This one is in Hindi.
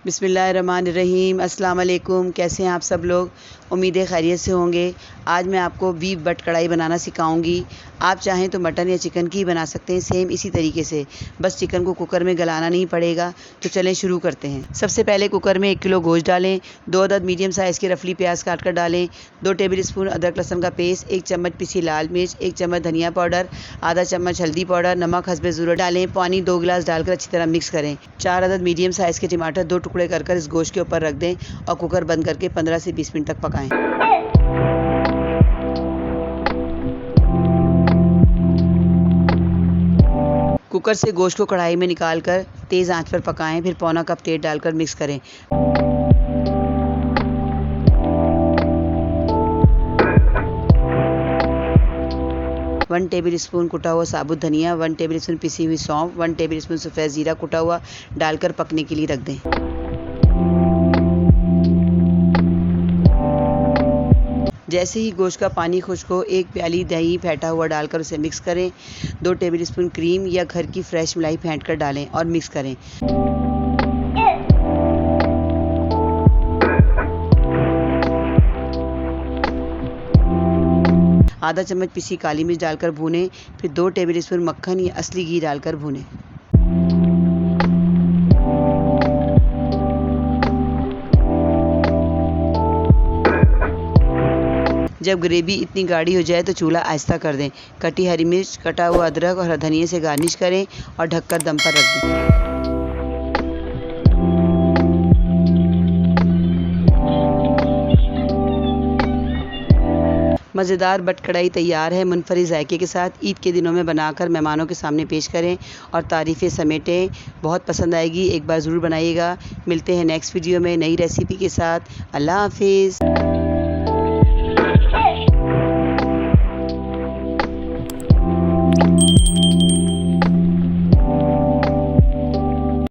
बिस्मिल्लाहिर्रहमानिर्रहीम। अस्सलाम वालेकुम। कैसे हैं आप सब लोग? उम्मीद है खैरियत से होंगे। आज मैं आपको बीफ बट कढ़ाई बनाना सिखाऊंगी। आप चाहें तो मटन या चिकन की ही बना सकते हैं, सेम इसी तरीके से। बस चिकन को कुकर में गलाना नहीं पड़ेगा। तो चलें शुरू करते हैं। सबसे पहले कुकर में 1 किलो गोश्त डालें। 2 अदद मीडियम साइज़ के रफली प्याज काट कर डालें। 2 टेबल स्पून अदरक लहसुन का पेस्ट, 1 चम्मच पिसी लाल मिर्च, 1 चम्मच धनिया पाउडर, आधा चम्मच हल्दी पाउडर, नमक हस्बे ज़रूरत डालें। पानी 2 गिलास डालकर अच्छी तरह मिक्स करें। 4 अदद मीडियम साइज़ के टमाटर 2 टुकड़े कर इस गोश्त के ऊपर रख दें और कुकर बंद करके 15 से 20 मिनट तक पकाएं। कुकर से गोश्त को कढ़ाई में निकालकर तेज़ आंच पर पकाएं। फिर पौना कप तेल डालकर मिक्स करें। वन टेबल स्पून कुटा हुआ साबुत धनिया, 1 टेबल स्पून पिसी हुई सौंफ, 1 टेबल स्पून सफ़ेद ज़ीरा कुटा हुआ डालकर पकने के लिए रख दें। जैसे ही गोश्त का पानी खुश्क हो, 1 प्याली दही फेंटा हुआ डालकर उसे मिक्स करें। 2 टेबल स्पून क्रीम या घर की फ्रेश मलाई फेंट कर डालें और मिक्स करें। आधा चम्मच पिसी काली मिर्च डालकर भूनें। फिर 2 टेबल स्पून मक्खन या असली घी डालकर भूनें। जब ग्रेवी इतनी गाढ़ी हो जाए तो चूल्हा आहिस्ता कर दें। कटी हरी मिर्च, कटा हुआ अदरक और धनिया से गार्निश करें और ढककर दम पर रख दें। मज़ेदार बट कढ़ाई तैयार है। मुनफरिद जायके के साथ ईद के दिनों में बनाकर मेहमानों के सामने पेश करें और तारीफ़ें समेटें। बहुत पसंद आएगी, एक बार ज़रूर बनाइएगा। मिलते हैं नेक्स्ट वीडियो में नई रेसिपी के साथ। अल्लाह हाफिज़।